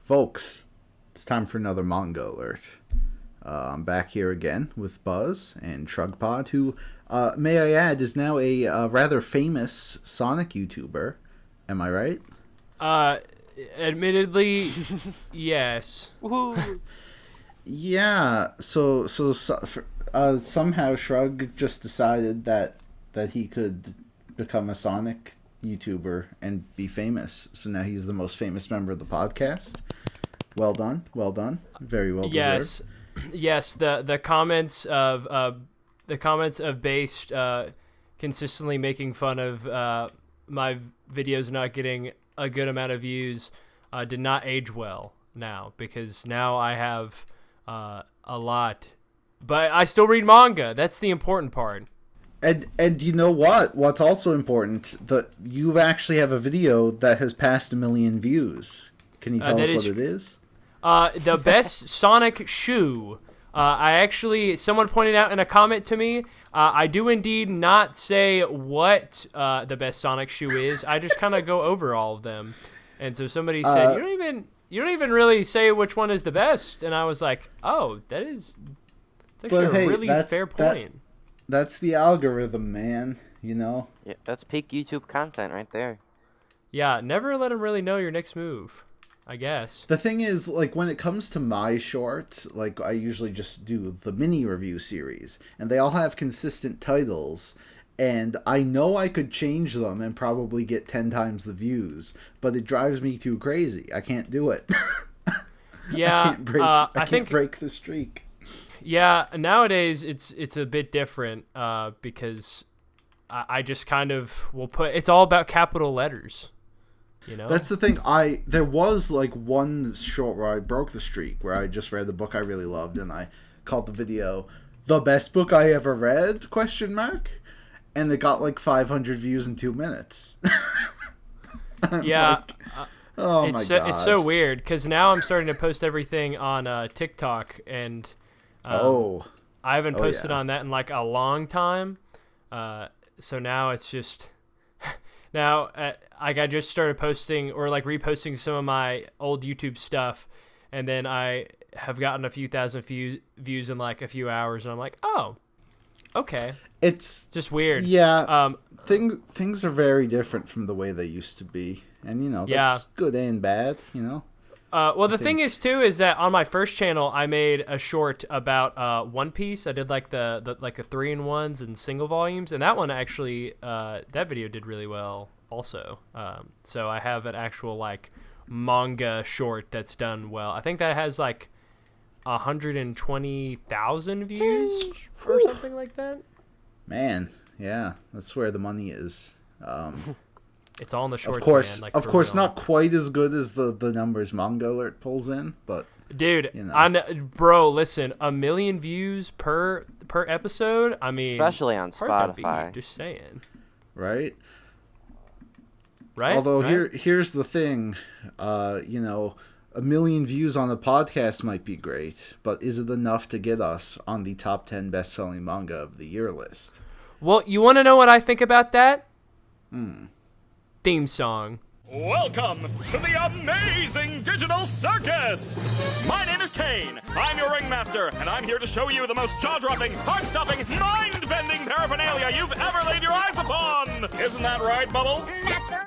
Folks, it's time for another Manga alert. I'm back here again with Buzz and Shrugpod, who, may I add, is now a rather famous Sonic YouTuber. Am I right? Admittedly, yes. Woohoo! Yeah. Somehow Shrug just decided that he could become a Sonic YouTuber and be famous. So now he's the most famous member of the podcast. Well done, very well deserved. Yes. The comments of Based consistently making fun of my videos not getting a good amount of views did not age well now, because now I have a lot, but I still read manga. That's the important part. And you know what? What's also important, that you actually have a video that has passed 1 million views. Can you tell us what it is? The best Sonic shoe. Someone pointed out in a comment to me, I do indeed not say what the best Sonic shoe is. I just kind of go over all of them. And so somebody said, you don't even really say which one is the best. And I was like, oh, it's actually a really fair point. That's the algorithm, man, you know? Yeah, that's peak YouTube content right there. Yeah, never let them really know your next move, I guess. The thing is, like, when it comes to my shorts, like, I usually just do the mini review series, and they all have consistent titles, and I know I could change them and probably get 10 times the views, but it drives me too crazy. I can't do it. Yeah, I can't break the streak. Yeah, nowadays it's a bit different because I just kind of will put, it's all about capital letters. You know? That's the thing. There was like one short where I broke the streak, where I just read the book I really loved, and I called the video "The Best Book I Ever Read?" ? And it got like 500 views in 2 minutes. Yeah. Oh my god. It's so weird, because now I'm starting to post everything on TikTok, and I haven't posted on that in like a long time. So now it's just now like I just started posting or like reposting some of my old YouTube stuff, and then I have gotten a few thousand views in like a few hours, and I'm like, oh, okay. It's just weird. Yeah. Things are very different from the way they used to be, and you know that's good and bad. You know. Well, the thing is too is that on my first channel I made a short about One Piece. I did like the 3-in-1s and single volumes, and that one actually that video did really well also. So I have an actual like manga short that's done well. I think that has like 120,000 views or something like that. Man, yeah, that's where the money is. It's all in the shorts, man. Like, of course, not quite as good as the numbers Manga Alert pulls in, but dude, you know. Bro, listen, 1 million views per episode. I mean, especially on Spotify. Just saying, right? Right. Although here's the thing, you know, 1 million views on a podcast might be great, but is it enough to get us on the top 10 best-selling manga of the year list? Well, you want to know what I think about that? Theme song. Welcome to the amazing digital circus! My name is Kane. I'm your ringmaster, and I'm here to show you the most jaw-dropping, heart-stopping, mind-bending paraphernalia you've ever laid your eyes upon! Isn't that right, Bubble?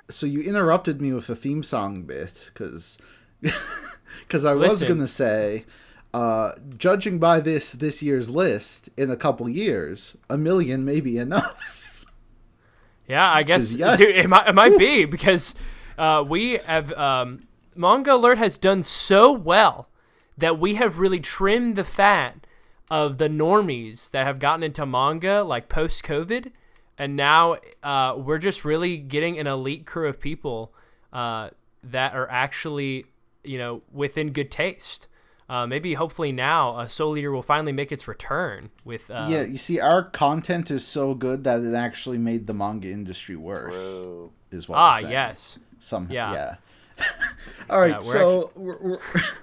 So you interrupted me with the theme song bit, because I was going to say, judging by this year's list, in a couple years, 1 million may be enough. Yeah, I guess, dude, it might be, because we have Manga Alert has done so well that we have really trimmed the fat of the normies that have gotten into manga like post-COVID, and now we're just really getting an elite crew of people that are actually, you know, within good taste. Maybe hopefully now Soul Eater will finally make its return with yeah, you see, our content is so good that it actually made the manga industry worse. Whoa. Is what I'm saying. Yes. Somehow, yeah. All right,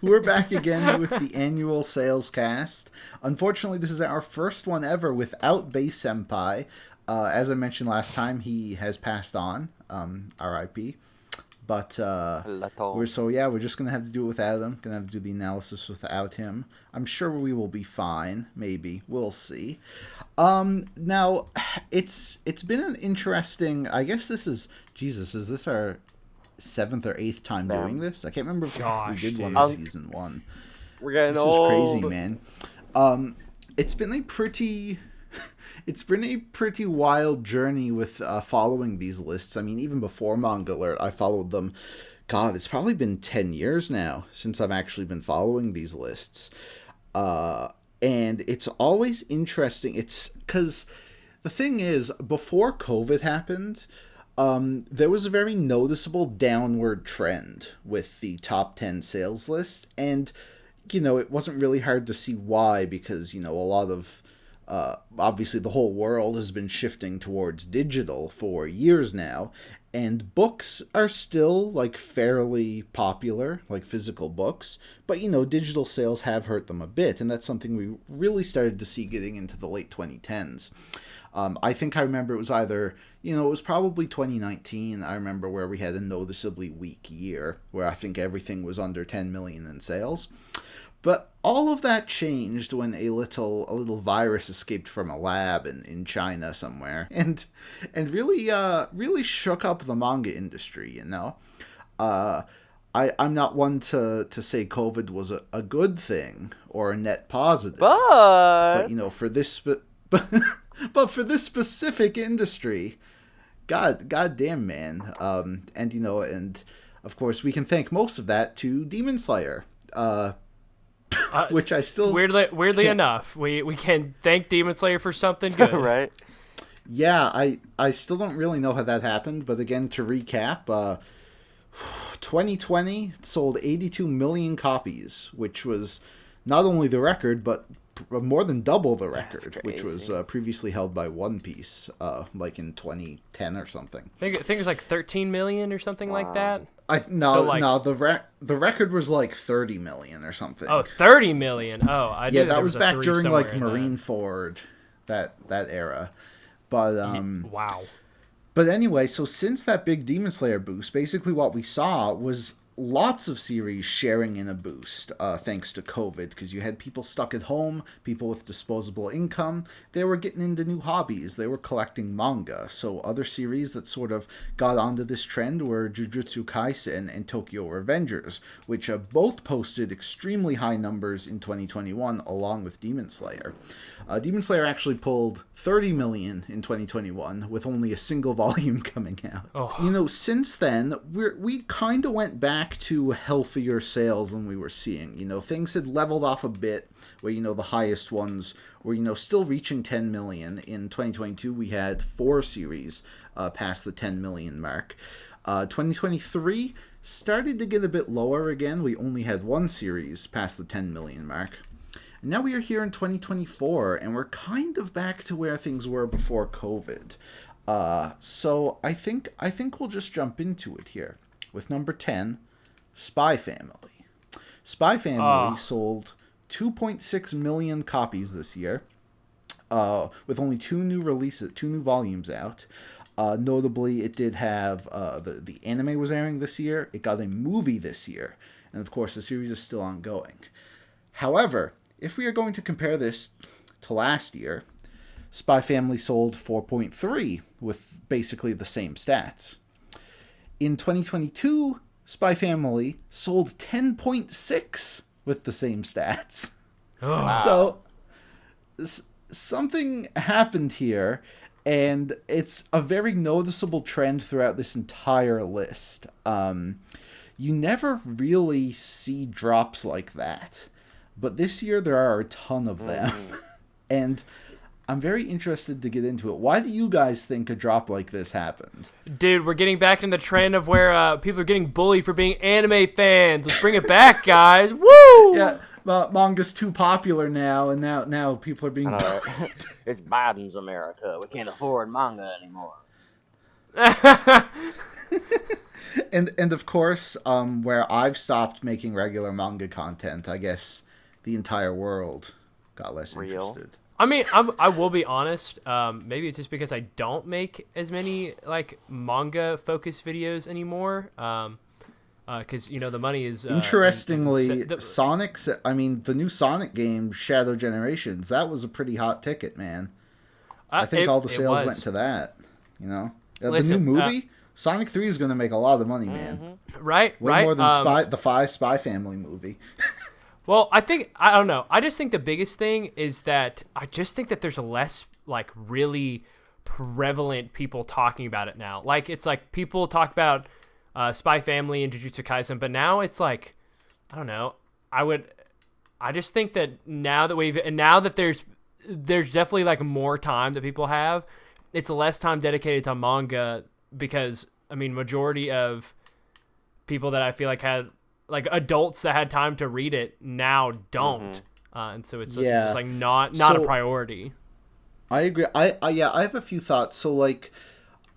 we're back again with the annual sales cast. Unfortunately, this is our first one ever without Base Senpai. As I mentioned last time, he has passed on, R.I.P. But we're just gonna have to do it without him. Gonna have to do the analysis without him. I'm sure we will be fine. Maybe we'll see. Now it's been an interesting. I guess this is Jesus. Is this our 7th or 8th time doing this? I can't remember if we did one in season 1. We're getting this old. This is crazy, man. It's been a pretty wild journey with following these lists. I mean, even before Manga Alert, I followed them. God, it's probably been 10 years now since I've actually been following these lists. And it's always interesting. It's because the thing is, before COVID happened, there was a very noticeable downward trend with the top 10 sales list. And, it wasn't really hard to see why, because, a lot of obviously the whole world has been shifting towards digital for years now, and books are still fairly popular, like physical books, but digital sales have hurt them a bit, and that's something we really started to see getting into the late 2010s. I think I remember it was either, it was probably 2019, I remember, where we had a noticeably weak year, where I think everything was under 10 million in sales. But all of that changed when a little virus escaped from a lab in China somewhere, and really shook up the manga industry. I'm not one to say COVID was a good thing or a net positive, but for this but for this specific industry, God damn, man, and of course we can thank most of that to Demon Slayer. Which I still weirdly enough, we can thank Demon Slayer for something good, right? Yeah, I still don't really know how that happened, but again, to recap, 2020 sold 82 million copies, which was not only the record, but more than double the record, which was previously held by One Piece, in 2010 or something. I think it was 13 million or something like that. The record was 30 million or something. Oh, 30 million. Oh, I knew that was back during Marineford, that era. But wow. But anyway, so since that big Demon Slayer boost, basically what we saw was lots of series sharing in a boost thanks to COVID, because you had people stuck at home, people with disposable income. They were getting into new hobbies. They were collecting manga. So other series that sort of got onto this trend were Jujutsu Kaisen and Tokyo Revengers, which both posted extremely high numbers in 2021 along with Demon Slayer. Demon Slayer actually pulled 30 million in 2021 with only a single volume coming out. Oh. Since then, we kind of went back to healthier sales than we were seeing. Things had leveled off a bit, where, the highest ones were, still reaching 10 million. In 2022, we had 4 series past the 10 million mark. 2023 started to get a bit lower again. We only had 1 series past the 10 million mark. And now we are here in 2024, and we're kind of back to where things were before COVID. So I think we'll just jump into it here with number 10, Spy Family. Spy Family sold 2.6 million copies this year, with only 2 new volumes out. Notably, it did have the anime was airing this year. It got a movie this year, and of course, the series is still ongoing. However, if we are going to compare this to last year, Spy Family sold 4.3 with basically the same stats. In 2022, Spy Family sold 10.6 with the same stats. Oh. Wow. So something happened here, and it's a very noticeable trend throughout this entire list. You never really see drops like that, but this year there are a ton of them. And I'm very interested to get into it. Why do you guys think a drop like this happened? Dude, we're getting back in the trend of where people are getting bullied for being anime fans. Let's bring it back, guys. Woo! Yeah, well, manga's too popular now, and now people are being bullied. It's Biden's America. We can't afford manga anymore. And of course, where I've stopped making regular manga content, I guess the entire world got less interested. I mean, I will be honest. Maybe it's just because I don't make as many like manga focused videos anymore. Because the money is interestingly Sonic's. I mean, the new Sonic game, Shadow Generations, that was a pretty hot ticket, man. I think all the sales went to that. Listen, the new movie, Sonic 3 is going to make a lot of money, man. Right, way more than the Spy Family movie. Well, I don't know. I just think the biggest thing is that I just think that there's less like really prevalent people talking about it now. Like it's like people talk about Spy Family and Jujutsu Kaisen, but now it's like, I don't know. I just think that now that there's definitely like more time that people have, it's less time dedicated to manga because I mean, majority of people that I feel like had like adults that had time to read it now don't, and so it's just like not a priority. I agree. I have a few thoughts. So like.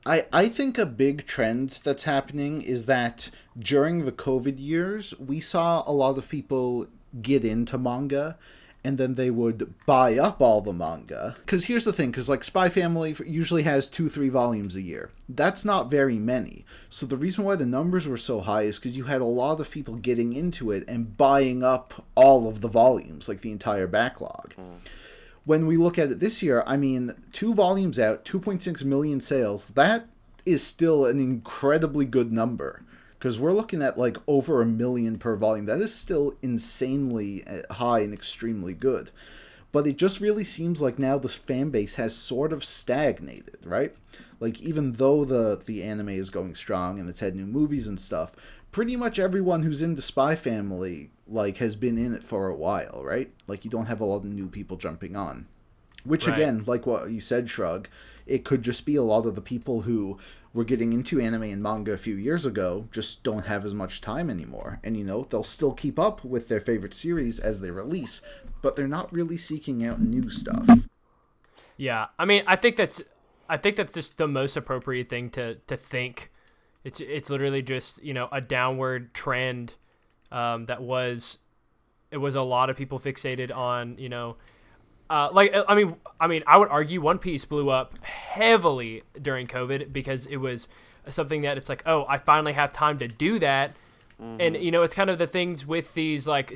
I think a big trend that's happening is that during the COVID years, we saw a lot of people get into manga and then they would buy up all the manga. Because here's the thing, because like Spy Family usually has 2-3 volumes a year. That's not very many. So the reason why the numbers were so high is because you had a lot of people getting into it and buying up all of the volumes, like the entire backlog. When we look at it this year, I mean, 2 volumes out, 2.6 million sales, that is still an incredibly good number. Because we're looking at like over 1 million per volume. That is still insanely high and extremely good. But it just really seems like now the fan base has sort of stagnated, right? Like even though the anime is going strong and it's had new movies and stuff, pretty much everyone who's into Spy Family like has been in it for a while, right? Like you don't have a lot of new people jumping on. Which again, like what you said, Shrug, it could just be a lot of the people who were getting into anime and manga a few years ago just don't have as much time anymore. And they'll still keep up with their favorite series as they release, but they're not really seeking out new stuff. Yeah, I mean, I think that's just the most appropriate thing to think. It's literally just a downward trend that was a lot of people fixated on I mean I would argue One Piece blew up heavily during COVID because it was something that it's like, oh, I finally have time to do that. And it's kind of the things with these like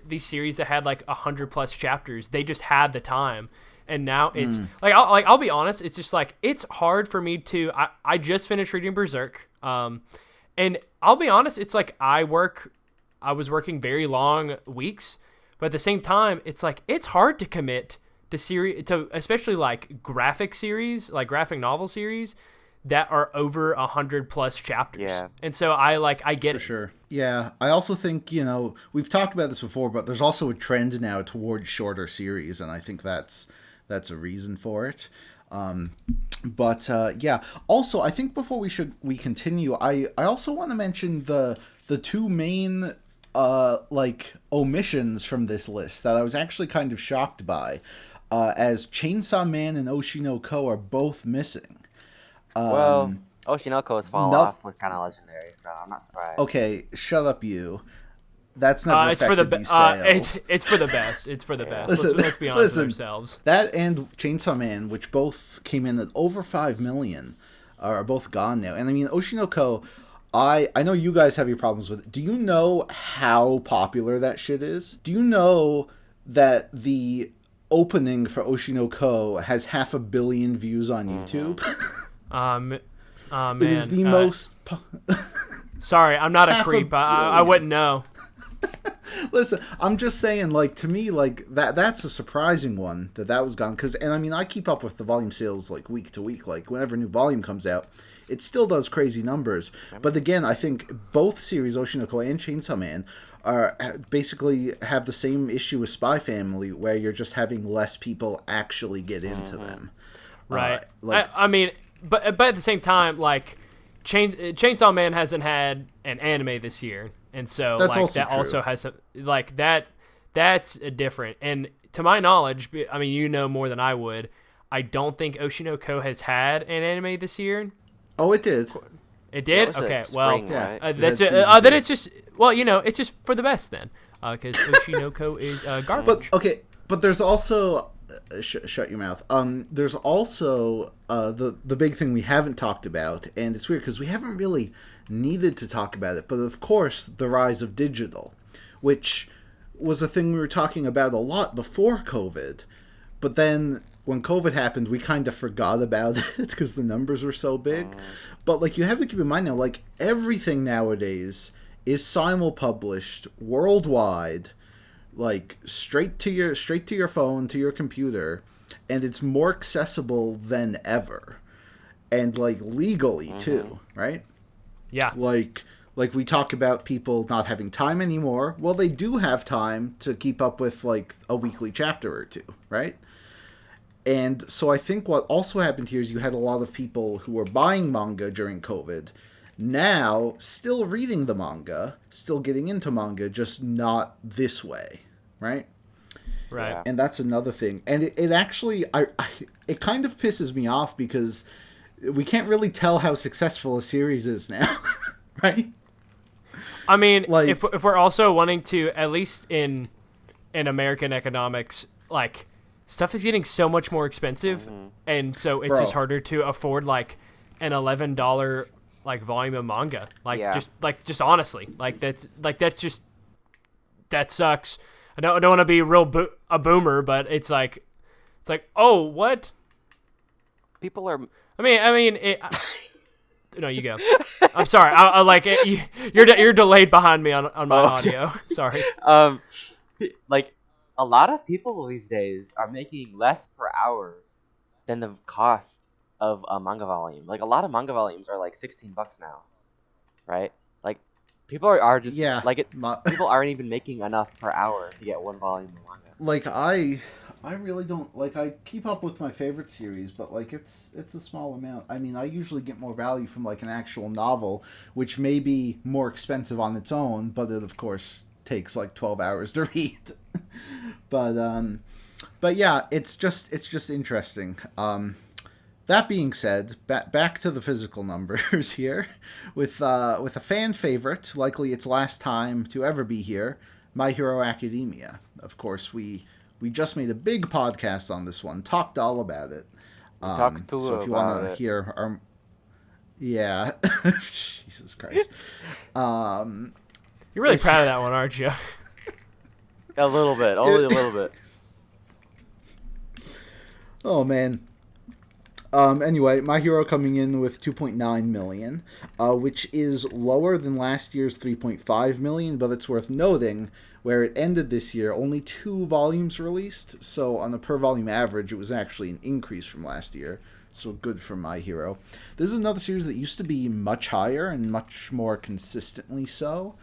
these series that had like 100+ chapters, they just had the time. And now it's I'll be honest, it's just like it's hard for me to I just finished reading Berserk. And I'll be honest, it's like I was working very long weeks, but at the same time, it's like it's hard to commit to especially like graphic novel series that are over 100+ chapters. Yeah. And so I get it. For sure. Yeah. I also think, we've talked about this before, but there's also a trend now towards shorter series, and I think that's a reason for it. Yeah. Also, I think before we continue, I also want to mention the 2 main omissions from this list that I was actually kind of shocked by, as Chainsaw Man and Oshinoko are both missing. Well, Oshinoko's fall off was kind of legendary, so I'm not surprised. Okay, shut up, you. That's never affected these sales. It's for the best. It's for the best. Let's be honest with ourselves. That and Chainsaw Man, which both came in at over 5 million, are both gone now. And I mean, Oshinoko, I know you guys have your problems with it. Do you know how popular that shit is? Do you know that the opening for Oshinoko has 500 million views on YouTube? Man. It is the most... Sorry, I'm not a creep. I wouldn't know. Listen, I'm just saying, like, to me, like, that's a surprising one that was gone. And I mean, I keep up with the volume sales, like, week to week. Like, whenever a new volume comes out, it still does crazy numbers. But again, I think both series, Oshinoko and Chainsaw Man, basically have the same issue with Spy Family, where you're just having less people actually get into them. Right. I mean, but at the same time, like, Chainsaw Man hasn't had an anime this year. And so also has that's different. And to my knowledge, I mean, you know more than I would, I don't think Oshinoko has had an anime this year. Oh, it did. It did? Yeah, okay, spring, well, right? Then it's just, it's just for the best then. Because Oshinoko is garbage. But there's also, shut your mouth. There's also the big thing we haven't talked about, and it's weird because we haven't really needed to talk about it. But of course, the rise of digital, which was a thing we were talking about a lot before COVID, but then when COVID happened, we kind of forgot about it because the numbers were so big. But like, you have to keep in mind now, like, everything nowadays is simul-published worldwide, like straight to your phone, to your computer, and it's more accessible than ever, and like legally too, right? Yeah. Like we talk about people not having time anymore. Well, they do have time to keep up with like a weekly chapter or two, right? And so I think what also happened here is you had a lot of people who were buying manga during COVID, now still reading the manga, still getting into manga, just not this way, right? Right. Yeah. And that's another thing. And it actually, it kind of pisses me off because we can't really tell how successful a series is now, right? I mean, Like, if we're also wanting to, at least in American economics, like, stuff is getting so much more expensive, and so it's just harder to afford like an $11 like volume of manga. Like, just honestly, that sucks. I don't want to be a boomer, but it's like, oh, what? People are. I mean, no, you go. I'm sorry. I like it. You're delayed behind me on my audio. Sorry. Like, a lot of people these days are making less per hour than the cost of a manga volume. Like, a lot of manga volumes are like $16 now, right? Like, people are just people aren't even making enough per hour to get one volume of manga. Like, I really don't, like, I keep up with my favorite series, but like it's a small amount. I mean, I usually get more value from like an actual novel, which may be more expensive on its own, but it of course takes like 12 hours to read. But yeah, it's just interesting. That being said, back to the physical numbers here, with a fan favorite, likely its last time to ever be here, My Hero Academia. Of course, we just made a big podcast on this one, talked all about it. So if you want to hear our, yeah, Jesus Christ, you're really proud of that one, aren't you? A little bit, only a little bit. Oh man. Anyway, My Hero coming in with 2.9 million, which is lower than last year's 3.5 million, but it's worth noting where it ended this year, only 2 volumes released, so on a per volume average, it was actually an increase from last year. So good for My Hero. This is another series that used to be much higher and much more consistently so.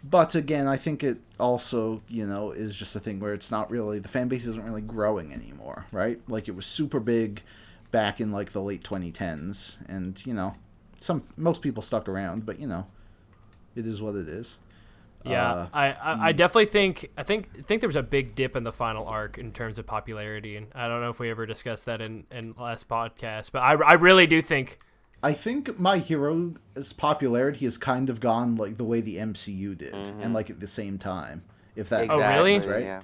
But again, I think it also, is just a thing where it's not really, the fan base isn't really growing anymore, right? Like, it was super big back in like the late 2010s, and most people stuck around, but it is what it is. Yeah, I definitely think there was a big dip in the final arc in terms of popularity, and I don't know if we ever discussed that in last podcast, but I really do think. I think My Hero's popularity has kind of gone like the way the MCU did, and like at the same time. If that makes sense, right? Yeah.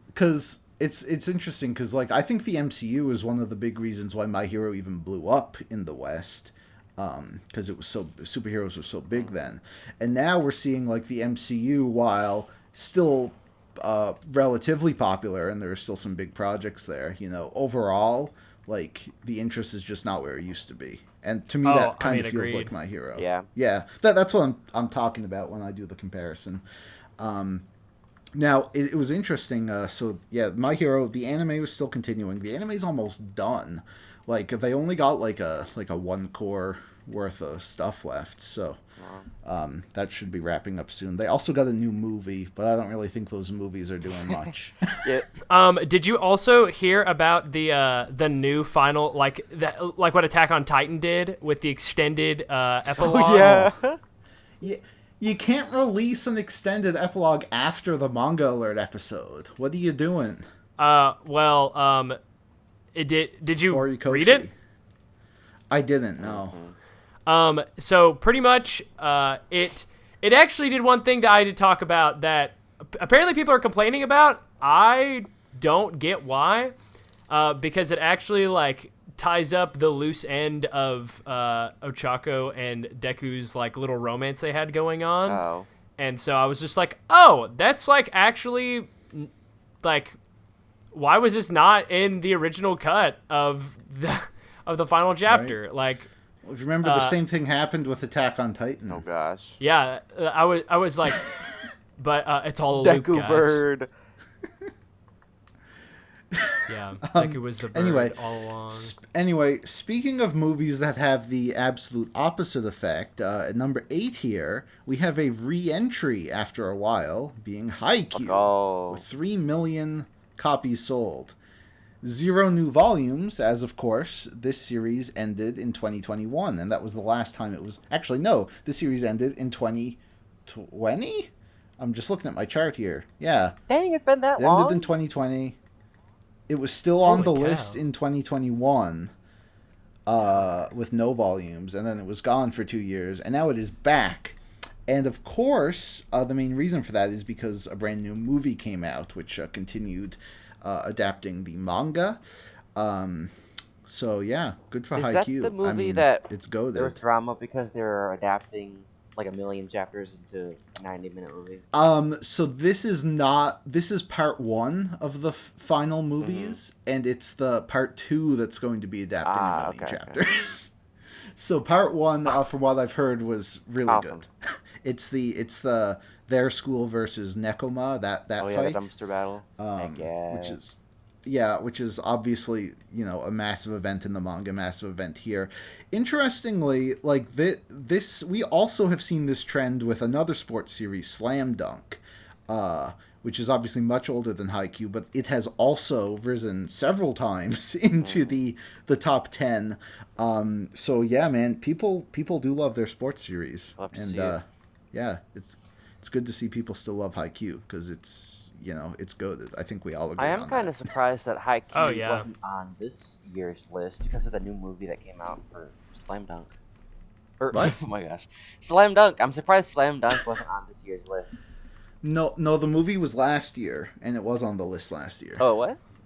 Because it's interesting because like I think the MCU is one of the big reasons why My Hero even blew up in the West, because it was superheroes were so big then, and now we're seeing like the MCU, while still relatively popular, and there are still some big projects there. Overall, like the interest is just not where it used to be, and to me that kind of feels like My Hero. Yeah. That's what I'm talking about when I do the comparison. Now it was interesting. So yeah, My Hero, the anime was still continuing. The anime's almost done. Like they only got like a 1 core worth of stuff left. So that should be wrapping up soon. They also got a new movie, but I don't really think those movies are doing much. Did you also hear about the new final, like what Attack on Titan did with the extended epilogue? Oh, yeah. You can't release an extended epilogue after the Manga Alert episode. What are you doing? Did you read it? I didn't, no. So pretty much, it actually did one thing that I did talk about that apparently people are complaining about. I don't get why, because it actually like ties up the loose end of Ochako and Deku's like little romance they had going on. Oh. And so I was just like, oh, that's like actually like, why was this not in the original cut of the final chapter? Right. Like, If you remember, the same thing happened with Attack on Titan. Oh gosh. yeah, I was like, but it's all a loop, Deku guys. bird. Yeah, Deku was the bird anyway, all along. Anyway, speaking of movies that have the absolute opposite effect, at number 8 here, we have a re-entry after a while, being Haikyuu, Oh. with 3 million copies sold. 0 new volumes, as of course, this series ended in 2021, and that was the last time it was... Actually, no, the series ended in 2020? I'm just looking at my chart here. Yeah. Dang, it's been that It long? ended in 2020. It was still on the Holy cow. list in 2021 with no volumes, and then it was gone for 2 years, and now it is back. And of course, the main reason for that is because a brand new movie came out, which continued adapting the manga. So yeah, good for Haikyuu. Is that the movie I mean, that it's there was goated. drama because they were adapting like a million chapters into a 90-minute movie? So this is part 1 of the final movies, and it's the part 2 that's going to be adapted in a million okay. chapters. So part 1, from what I've heard, was really Awesome. good. It's the their school versus Nekoma, that Oh yeah, fight, the dumpster battle. Heck yeah. which is obviously, a massive event in the manga, massive event here. Interestingly, like this, we also have seen this trend with another sports series, Slam Dunk, which is obviously much older than Haikyuu, but it has also risen several times into the top 10. So yeah, man, people do love their sports series, Love to and see it. yeah, it's good to see people still love Haikyuu because it's goated. I think we all agree. I am kind of surprised that Haikyuu Oh, yeah. wasn't on this year's list because of the new movie that came out for Slam Dunk. What? Oh my gosh. Slam Dunk. I'm surprised Slam Dunk wasn't on this year's list. No, the movie was last year, and it was on the list last year. Oh, it was?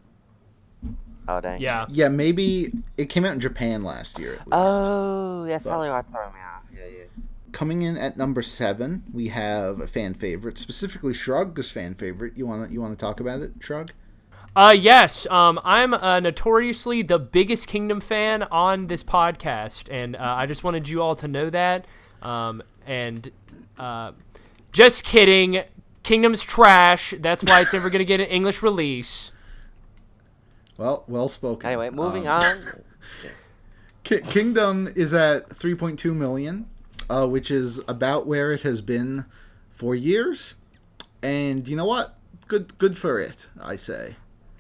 Oh, dang. Yeah. Yeah, maybe it came out in Japan last year at least. Oh, that's But- probably why it's throwing me off. Yeah. Coming in at number 7, we have a fan favorite, specifically Shrug's fan favorite. You want to talk about it, Shrug? Yes. I'm notoriously the biggest Kingdom fan on this podcast, and I just wanted you all to know that. Just kidding. Kingdom's trash. That's why it's never going to get an English release. Well spoken. Anyway, moving on. Kingdom is at 3.2 million, which is about where it has been for years. And you know what? Good for it, I say.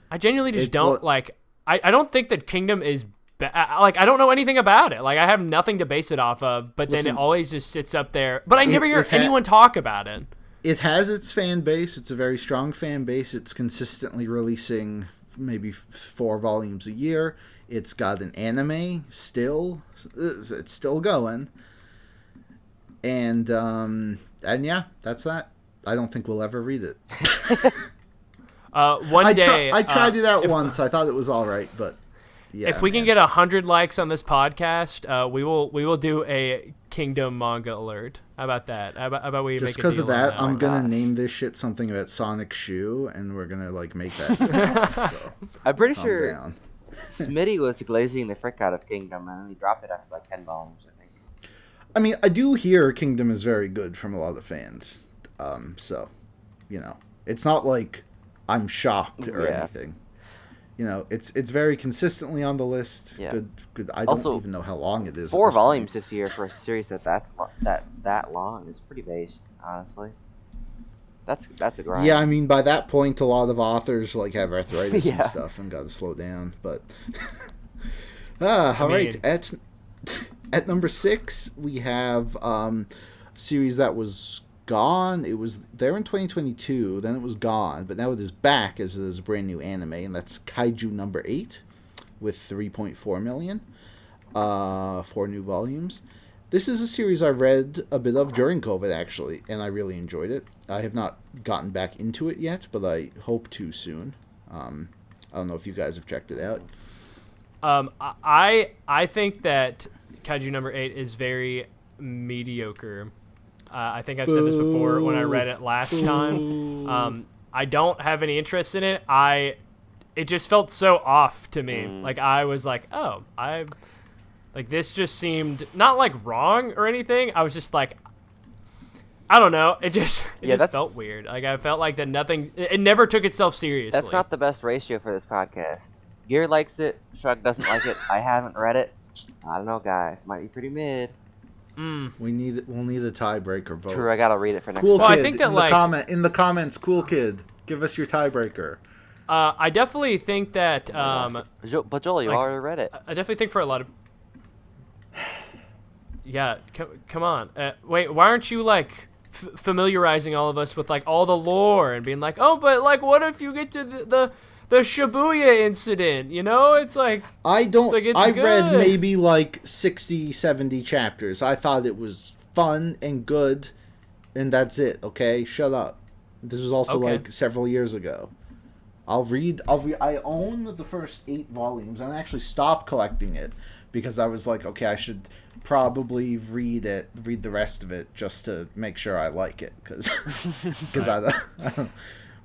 I genuinely just It's don't like. I don't think that Kingdom is like, I don't know anything about it. Like, I have nothing to base it off of. But Listen, then it always just sits up there. But I never hear it ha- anyone talk about it. It has its fan base. It's a very strong fan base. It's consistently releasing maybe 4 volumes a year. It's got an anime still. It's still going. And yeah, that's that. I don't think we'll ever read it. One day, I tried it out if- once. I thought it was all right, but yeah. If we can man. get 100 likes on this podcast, we will do a Kingdom manga alert. How about that? How about we just make a because deal of on that, I'm gonna gosh. name this shit something about Sonic Shoe, and we're gonna make that. So, I'm pretty calm sure down. Smitty was glazing the frick out of Kingdom, and then he dropped it after like 10 volumes, I think. I mean, I do hear Kingdom is very good from a lot of fans. So, it's not like I'm shocked or Yeah. anything. It's very consistently on the list. Yeah. Good. I Also, don't even know how long it is. at 4 this point. volumes this year for a series that's that long is pretty based, honestly. That's a grind. Yeah, I mean, by that point, a lot of authors have arthritis and Yeah. stuff and got to slow down. But all right. mean- At number 6, we have a series that was gone. It was there in 2022, then it was gone, but now it is back as a brand new anime, and that's Kaiju number 8 with 3.4 million, 4 new volumes. This is a series I read a bit of during COVID, actually, and I really enjoyed it. I have not gotten back into it yet, but I hope to soon. I don't know if you guys have checked it out. I think that Kaiju number 8 is very mediocre. I think I've said this before when I read it last time. I don't have any interest in it. It just felt so off to me. Like I was like, oh, this just seemed not like wrong or anything. I was just like, I don't know. It just felt weird. Like I felt like that it never took itself seriously. That's not the best ratio for this podcast. Gear likes it. Shrug doesn't like it. I haven't read it. I don't know, guys. Might be pretty mid. We'll need a tiebreaker vote. True, I gotta read it for next Cool time. kid, I think that in the comments, cool kid, give us your tiebreaker. I definitely think that. But Joel, you already read it. I definitely think for a lot of. Yeah, come on. Wait, why aren't you like familiarizing all of us with like all the lore and being like, oh, but like, what if you get to the Shibuya incident? You know, it's like I don't. I've good. read maybe like 60, 70 chapters. I thought it was fun and good, and that's it. Okay, shut up. This was also like several years ago. I'll read. I own the first 8 volumes, and I actually stopped collecting it because I was like, okay, I should probably read the rest of it just to make sure I like it, because I don't.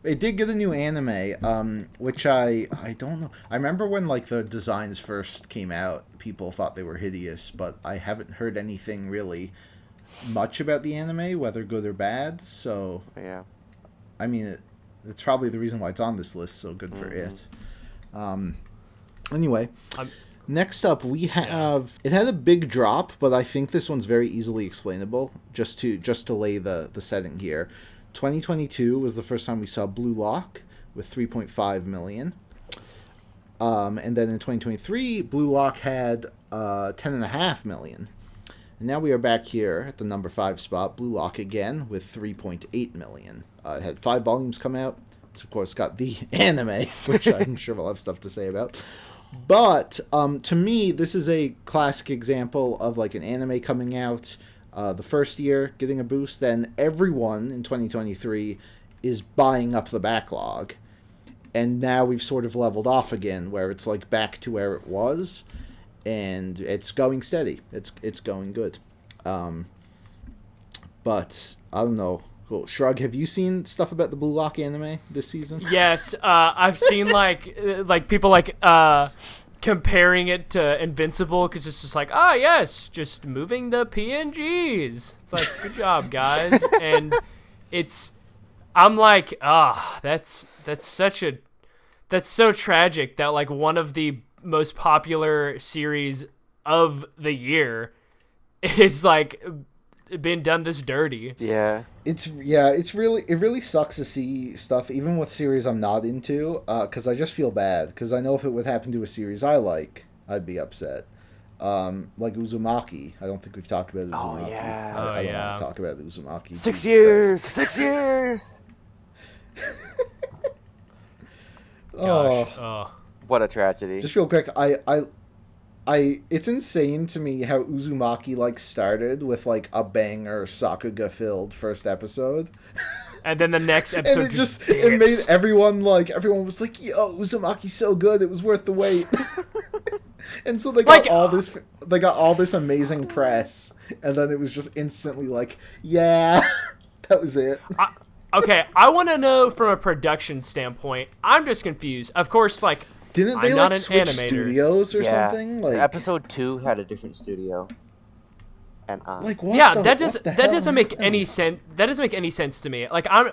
It did get a new anime, which I don't know. I remember when like the designs first came out, people thought they were hideous, but I haven't heard anything really much about the anime, whether good or bad. So yeah, I mean, it's probably the reason why it's on this list. So good for it. Anyway, next up we have. It had a big drop, but I think this one's very easily explainable. Just to lay the setting here. 2022 was the first time we saw Blue Lock with 3.5 million. And then in 2023, Blue Lock had 10.5 million. And now we are back here at the number 5 spot, Blue Lock again with 3.8 million. It had 5 volumes come out. It's of course got the anime, which I'm sure we'll have stuff to say about. But to me, this is a classic example of like an anime coming out the first year getting a boost, then everyone in 2023 is buying up the backlog, and now we've sort of leveled off again where it's like back to where it was, and it's going steady. It's going good. But I don't know. Cool. Shrug, have you seen stuff about the Blue Lock anime this season? Yes, I've seen like people like comparing it to Invincible, because it's just like, yes, just moving the PNGs. It's like, good job, guys. And I'm like, that's so tragic that like one of the most popular series of the year is like been done this dirty. Yeah. It really sucks to see stuff even with series I'm not into, because I just feel bad, because I know if it would happen to a series I like, I'd be upset. Like Uzumaki. I don't think we've talked about Uzumaki. Oh yeah. I don't want to talk about Uzumaki. 6 years. 6 years. Gosh. What a tragedy. Just real quick, it's insane to me how Uzumaki like started with like a banger Sakuga filled first episode. And then the next episode and it made everyone was like, yo, Uzumaki's so good, it was worth the wait. And so they got all this amazing press, and then it was just instantly like, yeah, that was it. Okay, I want to know from a production standpoint. I'm just confused. Of course, like, didn't they I'm like not an switch animator. studios or something? Like episode 2 had a different studio. And like what? Yeah, that doesn't make any sense. That doesn't make any sense to me. Like I'm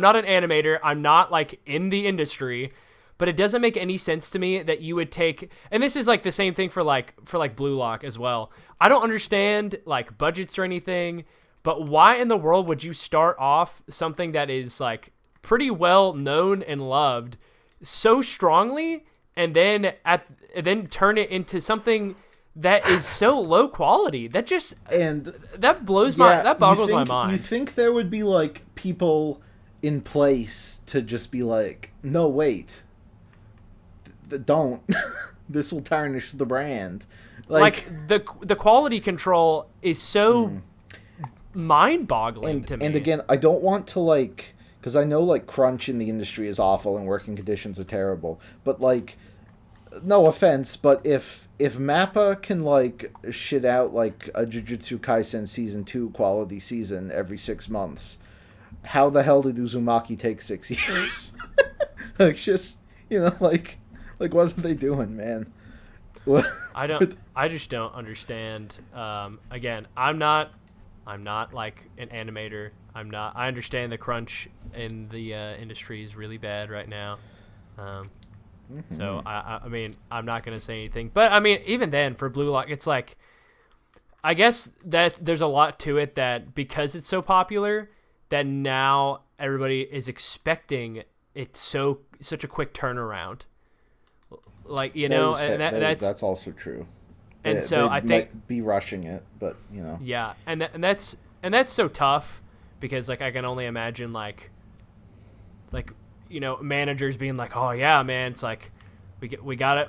not an animator. I'm not like in the industry, but it doesn't make any sense to me that you would take. And this is like the same thing for Blue Lock as well. I don't understand like budgets or anything, but why in the world would you start off something that is like pretty well known and loved so strongly, and then turn it into something that is so low quality? That boggles my mind. You think there would be like people in place to just be like, no, wait, don't. This will tarnish the brand. Like the quality control is so mind-boggling to me. And again, I don't want to like because I know like crunch in the industry is awful and working conditions are terrible, but like, no offense, but if Mappa can like shit out like a Jujutsu Kaisen season 2 quality season every 6 months, how the hell did Uzumaki take 6 years? Like, just, like what are they doing, man? I just don't understand. Again, I'm not like an animator. I understand the crunch in the industry is really bad right now. So I mean, I'm not gonna say anything. But I mean, even then, for Blue Lock, it's like, I guess that there's a lot to it, that because it's so popular, that now everybody is expecting it such a quick turnaround. Like, and that's also true. And so I think might be rushing it, but yeah, and that's so tough, because like I can only imagine like managers being like, oh yeah, man, it's like we gotta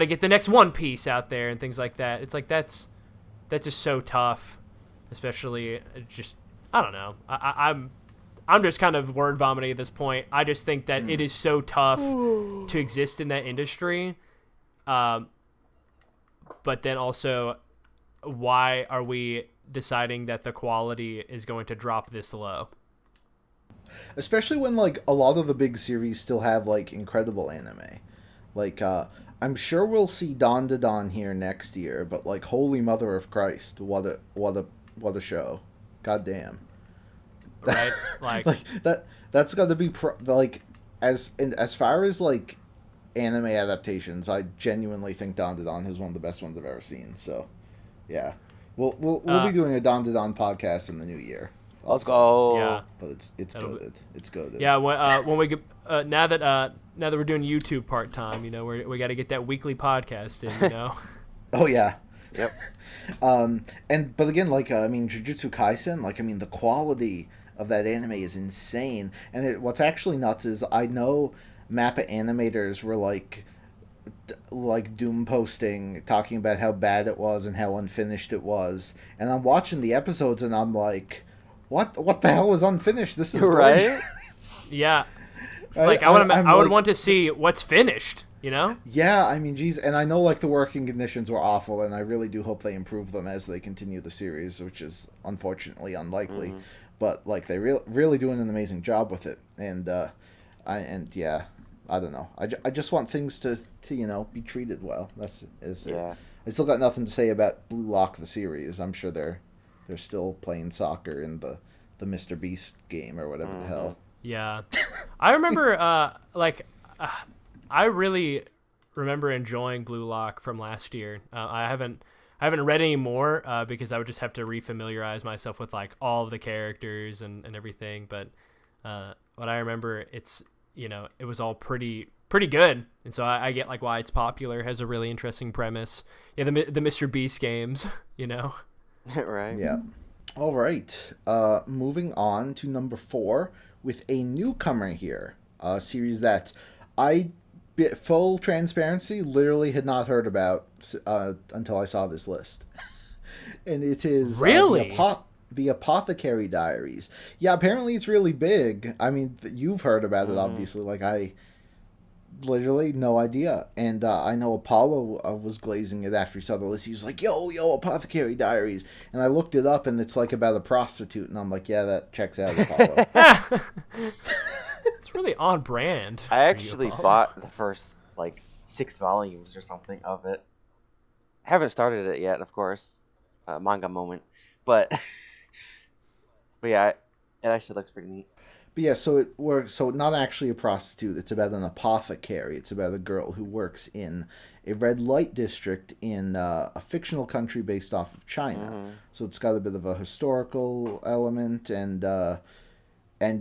get the next One Piece out there and things like that. It's like that's just so tough, especially just, I don't know. I'm just kind of word vomiting at this point. I just think that it is so tough to exist in that industry. But then also, why are we deciding that the quality is going to drop this low? Especially when like a lot of the big series still have like incredible anime. Like I'm sure we'll see Don to Don here next year, but like, holy mother of Christ, what a show. God damn. Right? Like, that's got to be as far as like anime adaptations, I genuinely think Don to Don is one of the best ones I've ever seen. So, yeah. We'll be doing a Don to Don podcast in the new year. Let's go. Yeah. But it's goated. It's goated. Yeah, when we get now that we're doing YouTube part time, we got to get that weekly podcast in, Oh yeah. Yep. But again, like I mean, Jujutsu Kaisen, like I mean, the quality of that anime is insane. And what's actually nuts is I know Mappa animators were like doom posting, talking about how bad it was and how unfinished it was. And I'm watching the episodes and I'm like, what the hell is unfinished? This is gorgeous. Right? Yeah. Like I would want to see what's finished, Yeah, I mean, geez, and I know like the working conditions were awful, and I really do hope they improve them as they continue the series, which is unfortunately unlikely. Mm-hmm. But like they really doing an amazing job with it, and yeah, I don't know. I just want things to be treated well. That's Yeah. it. I still got nothing to say about Blue Lock the series. I'm sure they're still playing soccer in the Mr. Beast game or whatever the hell. Yeah. I remember I really remember enjoying Blue Lock from last year. I haven't read any more because I would just have to refamiliarize myself with like all of the characters and everything. But what I remember, it's it was all pretty good, and so I get like why it's popular. It has a really interesting premise. Yeah, the Mr. Beast games, Right. Yeah. All right. Moving on to number 4 with a newcomer here, a series that full transparency, literally had not heard about until I saw this list. And it is really the Apothecary Diaries. Yeah, apparently it's really big. I mean, you've heard about it, obviously. Like, I literally no idea. And I know Apollo was glazing it after he saw the list. He was like, yo, Apothecary Diaries. And I looked it up, and it's like about a prostitute. And I'm like, yeah, that checks out, Apollo. It's really on brand. I actually bought the first, 6 volumes or something of it. I haven't started it yet, of course. Manga moment. But yeah, it actually looks pretty neat. But yeah, so it works. So not actually a prostitute. It's about an apothecary. It's about a girl who works in a red light district in a fictional country based off of China. Mm-hmm. So it's got a bit of a historical element, and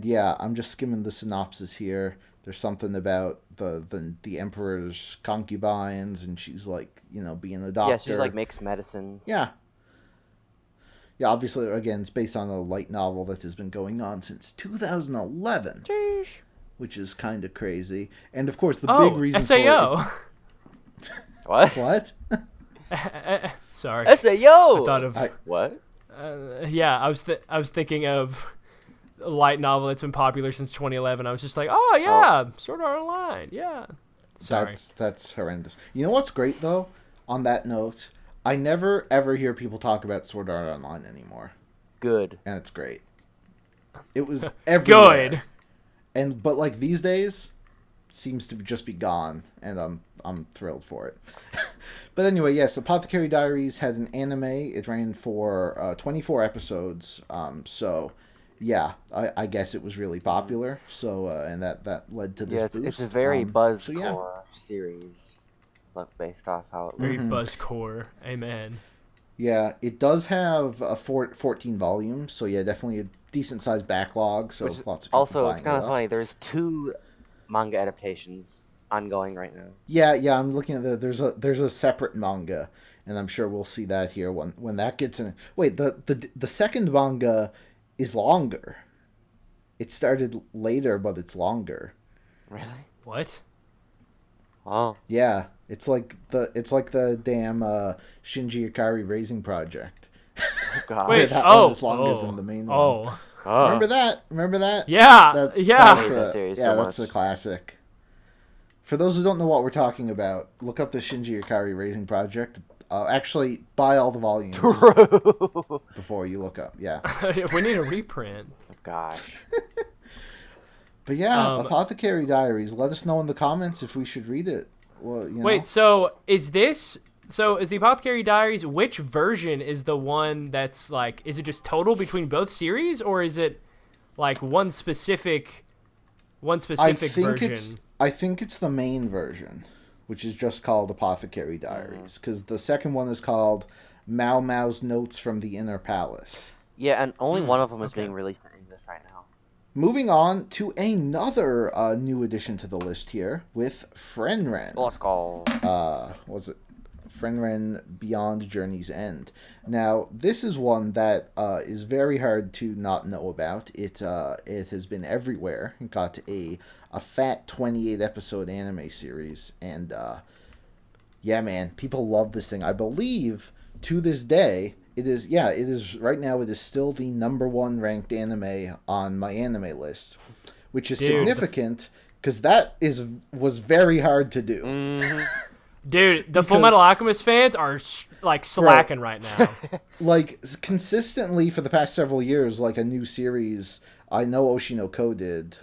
yeah, I'm just skimming the synopsis here. There's something about the emperor's concubines, and she's being a doctor. Yeah, she's makes medicine. Yeah. Yeah, obviously, again, it's based on a light novel that has been going on since 2011. Sheesh. Which is kind of crazy. And, of course, the big reason SAO. for it... What? What? Sorry. SAO! I thought of... What? Yeah, I was thinking of light novel that's been popular since 2011. I was just like, oh yeah, Sword Art Online, yeah. Sorry. That's horrendous. You know what's great though? On that note, I never ever hear people talk about Sword Art Online anymore. Good. And it's great. It was everywhere. Good. But like these days, seems to just be gone, and I'm thrilled for it. But anyway, yes, Apothecary Diaries had an anime. It ran for 24 episodes. So yeah, I guess it was really popular. So and that led to this boost. It's a very buzzcore series. Look, based off how it looks. Very buzzcore. Amen. Yeah, it does have 14 volumes, so yeah, definitely a decent sized backlog. So lots of people also, it's buying kind of funny. There's 2 manga adaptations ongoing right now. Yeah, I'm looking at there's a separate manga, and I'm sure we'll see that here when that gets in. Wait, the second manga is longer. It started later, but it's longer. Really? What? Oh. Yeah, it's like the damn Shinji Ikari Raising Project. Oh God. Wait, that one is longer than the main one. Oh. Remember that? Yeah, yeah. That's a classic. For those who don't know what we're talking about, look up the Shinji Ikari Raising Project. Actually, buy all the volumes before you look up. Yeah. We need a reprint. Oh, gosh. But yeah, Apothecary Diaries. Let us know in the comments if we should read it. Well, Wait, so is the Apothecary Diaries, which version is the one that's like, is it just total between both series, or is it like one specific version? I think it's the main version, which is just called Apothecary Diaries, because the second one is called Mao Mao's Notes from the Inner Palace. Yeah, and only one of them is being released in English right now. Moving on to another new addition to the list here with Frenren. Let's go. Was it Frenren Beyond Journey's End? Now, this is one that is very hard to not know about. It has been everywhere. It got a fat 28 episode anime series, and yeah, man, people love this thing. I believe to this day it is right now. It is still the #1 ranked anime on my anime list, which is significant because was very hard to do. Mm-hmm. Dude, the Full Metal Alchemist fans are like slacking right now. Like consistently for the past several years, like a new series. I know Oshinoko did.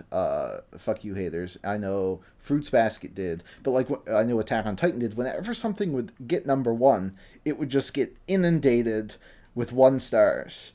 Fuck you, haters. I know Fruits Basket did, but like I know Attack on Titan did. Whenever something would get #1, it would just get inundated with 1 stars,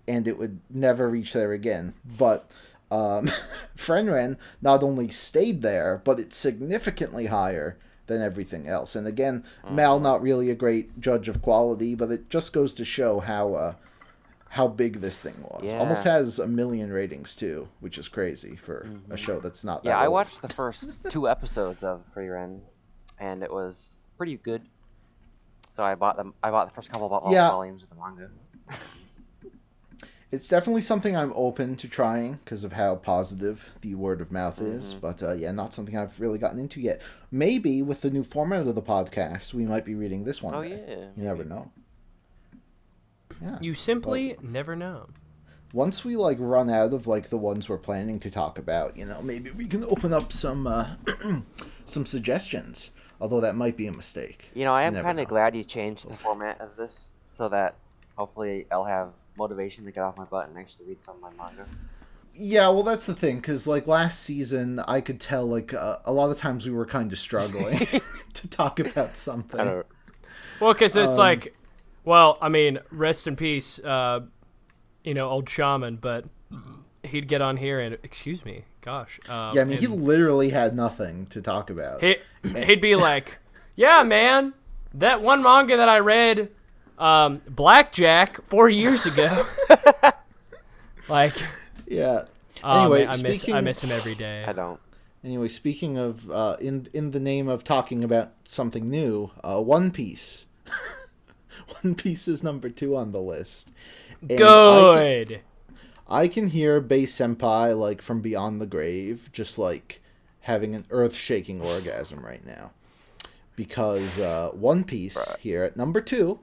and it would never reach there again. But Frenren not only stayed there, but it's significantly higher than everything else. And again, Mal not really a great judge of quality, but it just goes to show how big this thing was. Yeah. Almost has 1 million ratings too, which is crazy for a show that's not that Yeah, old. I watched the first 2 episodes of Frenren, and it was pretty good. So I bought the first couple of volumes of the manga. It's definitely something I'm open to trying because of how positive the word of mouth is. But yeah, not something I've really gotten into yet. Maybe with the new format of the podcast, we might be reading this one. Oh, day. yeah. You never know. Yeah. You simply never know. Once we like run out of like the ones we're planning to talk about, maybe we can open up some some suggestions. Although that might be a mistake. I am kind of glad you changed the format of this so that hopefully I'll have motivation to get off my butt and actually read some of my manga. Yeah, well, that's the thing, because like last season, I could tell like a lot of times we were kind of struggling to talk about something. Well, because it's like, well, I mean, rest in peace, old shaman, but he'd get on here and, excuse me, gosh. Yeah, I mean, he literally had nothing to talk about. He'd be like, yeah, man, that one manga that I read, Blackjack, 4 years ago. Like, yeah. Anyway, man, I miss him every day. I don't. Anyway, speaking of, in the name of talking about something new, One Piece. One Piece is #2 on the list. And Good. I can hear Bei Senpai, like, from beyond the grave, just, like, having an earth-shaking orgasm right now. Because One Piece, here at #2,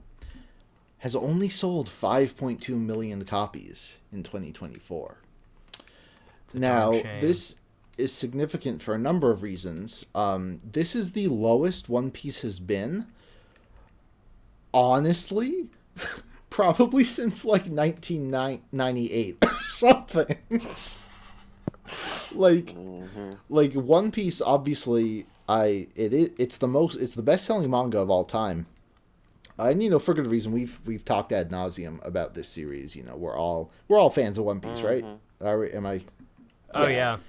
has only sold 5.2 million copies in 2024. Now, shame. this is significant for a number of reasons. This is the lowest One Piece has been, honestly, probably since like 1998 or something. like One Piece, obviously, it's the best selling manga of all time. And for good reason, we've talked ad nauseum about this series. We're all fans of One Piece, right? Am I? Oh yeah.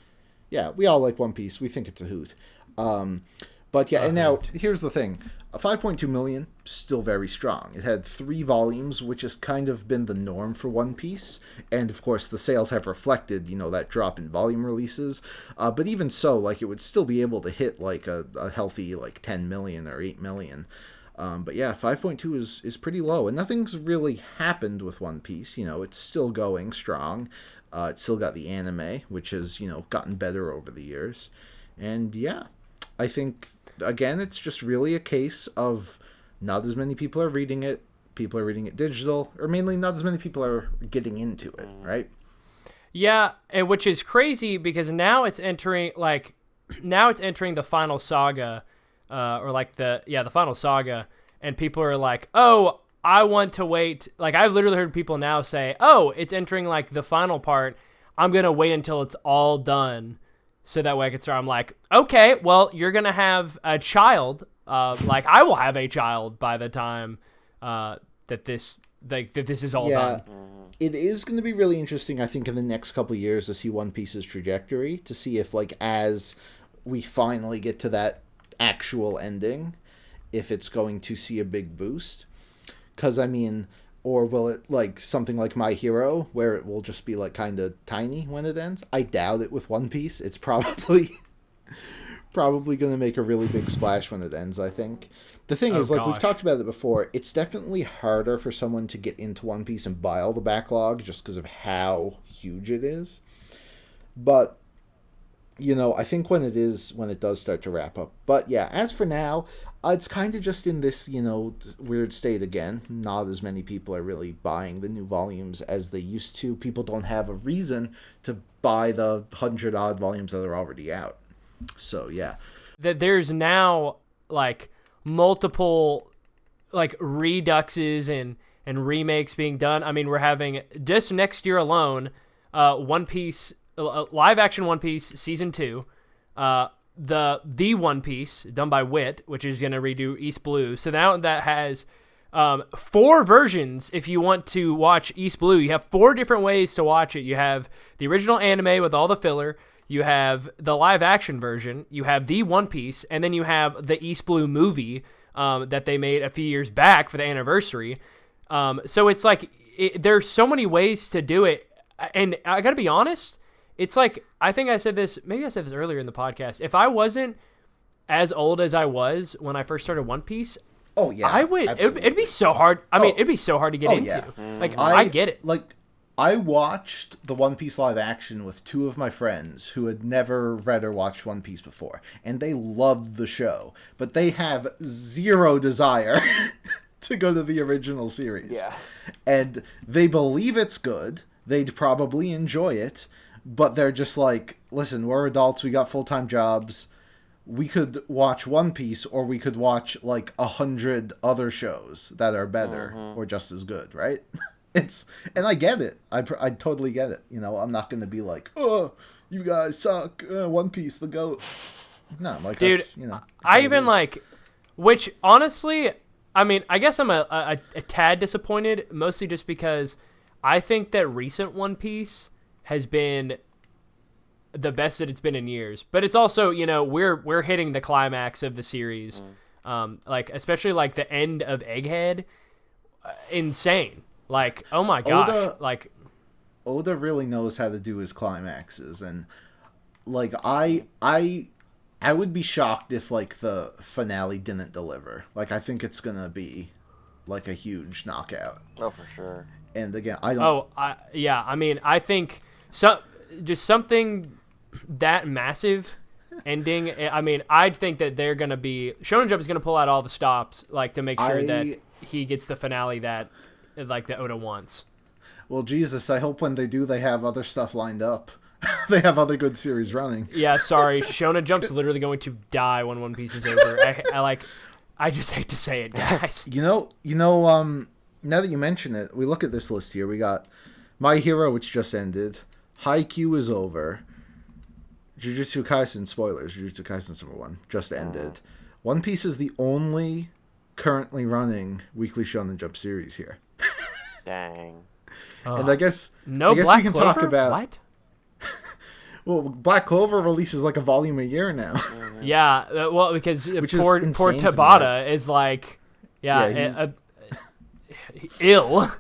Yeah, we all like One Piece. We think it's a hoot. But yeah, and now here's the thing: 5.2 million, still very strong. It had 3 volumes, which has kind of been the norm for One Piece, and of course the sales have reflected, that drop in volume releases. But even so, like, it would still be able to hit like a healthy like 10 million or 8 million. But yeah, 5.2 is pretty low, and nothing's really happened with One Piece. It's still going strong. It's still got the anime, which has, gotten better over the years. And yeah, I think, again, it's just really a case of not as many people are reading it. People are reading it digital, or mainly not as many people are getting into it, right? Yeah, and which is crazy because now it's entering the final saga, or like the final saga, and people are like, oh, I want to wait. Like, I've literally heard people now say, oh, it's entering like the final part. I'm going to wait until it's all done so that way I can start. I'm like, okay, well, you're going to have a child. Like, I will have a child by the time that this is all done. It is going to be really interesting, I think, in the next couple of years to see One Piece's trajectory, to see if, like, as we finally get to that actual ending, if it's going to see a big boost. Because, I mean, or will it, like, something like My Hero, where it will just be, like, kind of tiny when it ends? I doubt it with One Piece. It's probably going to make a really big splash when it ends, I think. The thing is, like, we've talked about it before, it's definitely harder for someone to get into One Piece and buy all the backlog just because of how huge it is. But, I think when it does start to wrap up. But yeah, as for now, it's kind of just in this, weird state again. Not as many people are really buying the new volumes as they used to. People don't have a reason to buy the 100-odd volumes that are already out. So, yeah. That there's now, like, multiple, like, reduxes and remakes being done. I mean, we're having, just next year alone, One Piece, live-action One Piece Season 2, the One Piece done by Wit, which is going to redo East Blue. So now that has 4 versions. If you want to watch East Blue, you have 4 different ways to watch it. You have the original anime with all the filler, you have the live action version, you have the One Piece, and then you have the East Blue movie that they made a few years back for the anniversary. So it's like there's so many ways to do it, and I gotta be honest, it's like, I think I said this earlier in the podcast. If I wasn't as old as I was when I first started One Piece, oh yeah, I would. It'd be so hard. I mean, it'd be so hard to get into. Yeah. Like, I get it. Like, I watched the One Piece live action with 2 of my friends who had never read or watched One Piece before, and they loved the show, but they have zero desire to go to the original series. Yeah, and they believe it's good. They'd probably enjoy it. But they're just like, listen, we're adults, we got full-time jobs. We could watch One Piece, or we could watch, like, 100 other shows that are better or just as good, right? And I get it. I totally get it. I'm not going to be like, oh, you guys suck. One Piece, the GOAT. No, like, dude, that's, I even, like, which, honestly, I mean, I guess I'm a tad disappointed, mostly just because I think that recent One Piece has been the best that it's been in years, but it's also, we're hitting the climax of the series, like, especially like the end of Egghead, insane. Like, oh my gosh, Oda really knows how to do his climaxes, and like I would be shocked if, like, the finale didn't deliver. Like, I think it's gonna be like a huge knockout. Oh, for sure. And again, I don't. I mean, I think. So, just something that massive ending. I mean, I'd think that they're going to be... Shonen Jump is going to pull out all the stops, like, to make sure that he gets the finale that, like, that Oda wants. Well, Jesus, I hope when they do, they have other stuff lined up. They have other good series running. Yeah, sorry. Shonen Jump's literally going to die when One Piece is over. I just hate to say it, guys. Now that you mention it, we look at this list here. We got My Hero, which just ended. Haikyuu is over. Jujutsu Kaisen, spoilers, Jujutsu Kaisen's number 1, just ended. One Piece is the only currently running weekly Shonen Jump series here. Dang. And I guess Black we can Clover? talk about... What? Well, Black Clover releases like a volume a year now. Yeah, well, because Which poor is insane to me, Tabata is like, ill.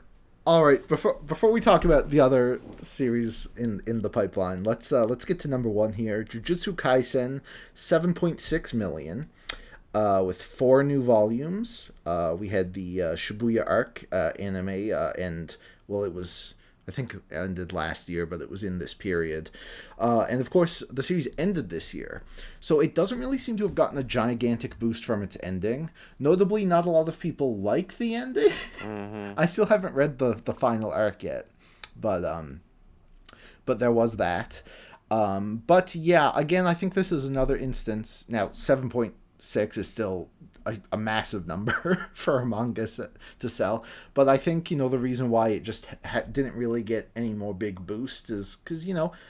All right, before we talk about the other series in the pipeline, let's get to number 1 here. Jujutsu Kaisen, 7.6 million, with 4 new volumes. We had the Shibuya arc anime, and well, it was, I think it ended last year, but it was in this period. And of course, the series ended this year. So it doesn't really seem to have gotten a gigantic boost from its ending. Notably, not a lot of people like the ending. I still haven't read the final arc yet. But there was that. But yeah, again, I think this is another instance. Now, 7.6 is still a massive number for a manga to sell, but I think the reason why it just didn't really get any more big boosts is because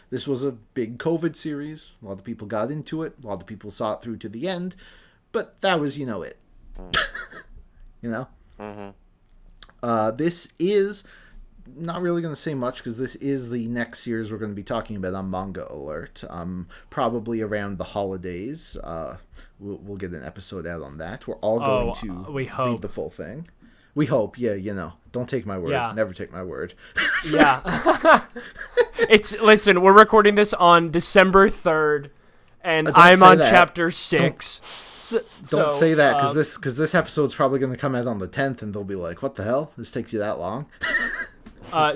this was a big COVID series. A lot of people got into it. A lot of people saw it through to the end, but that was it. This is not really going to say much because this is the next series we're going to be talking about on Manga Alert. Probably around the holidays. We'll get an episode out on that. We're all going to read the full thing. We hope, yeah. Don't take my word. Yeah. Never take my word. Yeah. Listen, we're recording this on December 3rd, and I'm on chapter 6. Don't say that because this episode's probably going to come out on the 10th, and they'll be like, "What the hell? This takes you that long?"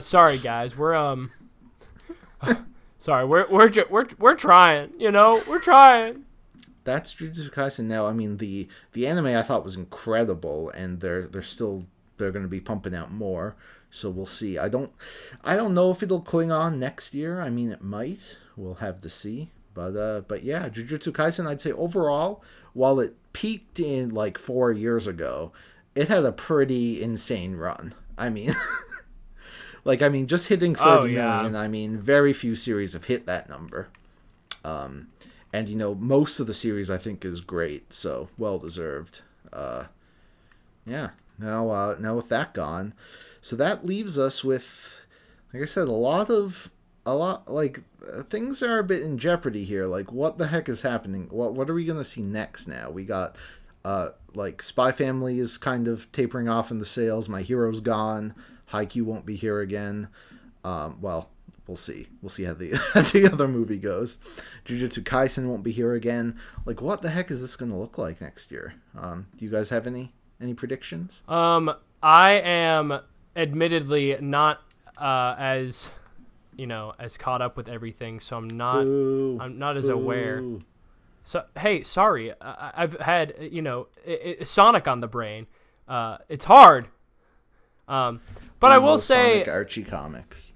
Sorry guys, we're sorry, we're trying, we're trying. That's Jujutsu Kaisen now. I mean, the anime I thought was incredible, and they're going to be pumping out more, so we'll see. I don't know if it'll cling on next year. I mean, it might. We'll have to see. But yeah, Jujutsu Kaisen, I'd say overall, while it peaked in like 4 years ago, it had a pretty insane run. I mean, just hitting 30 million. I mean, very few series have hit that number. And most of the series I think is great, so well deserved. Yeah. Now with that gone, so that leaves us with, like I said, a lot things are a bit in jeopardy here. Like, what the heck is happening? What are we gonna see next? Now we got Spy Family is kind of tapering off in the sales. My Hero's gone. Haikyuu won't be here again. Well, we'll see. We'll see how the other movie goes. Jujutsu Kaisen won't be here again. Like, what the heck is this going to look like next year? Do you guys have any predictions? I am admittedly not as caught up with everything, so I'm not as aware. So hey, sorry, I've had Sonic on the brain. It's hard. But I will say Sonic Archie comics.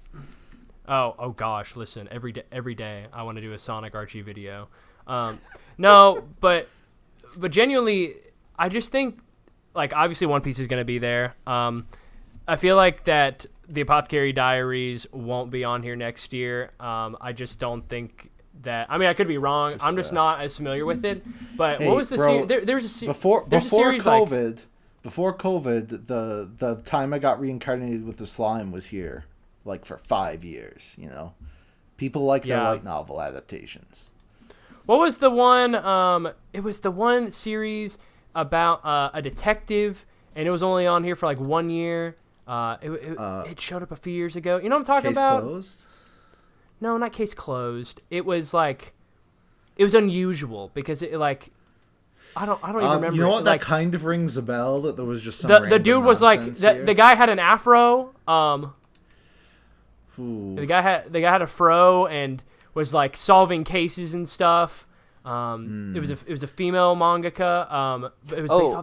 Oh gosh, listen, every day I want to do a Sonic Archie video. No, but genuinely, I just think, like, obviously One Piece is going to be there. I feel like that the Apothecary Diaries won't be on here next year. I just don't think that. I mean, I could be wrong. I'm just not as familiar with it. But what was the series? There's a before COVID. Before COVID, the time I got reincarnated with the slime was here, like, for 5 years. People like their light novel adaptations. What was the one? It was the one series about a detective, and it was only on here for like 1 year. It showed up a few years ago. You know what I'm talking about? Case Closed? No, not Case Closed. It was unusual because it like. I don't even remember. You know what? That kind of rings a bell. That there was just some. The dude was like the guy had an afro. The guy had a fro and was like solving cases and stuff. It was a female mangaka. It was based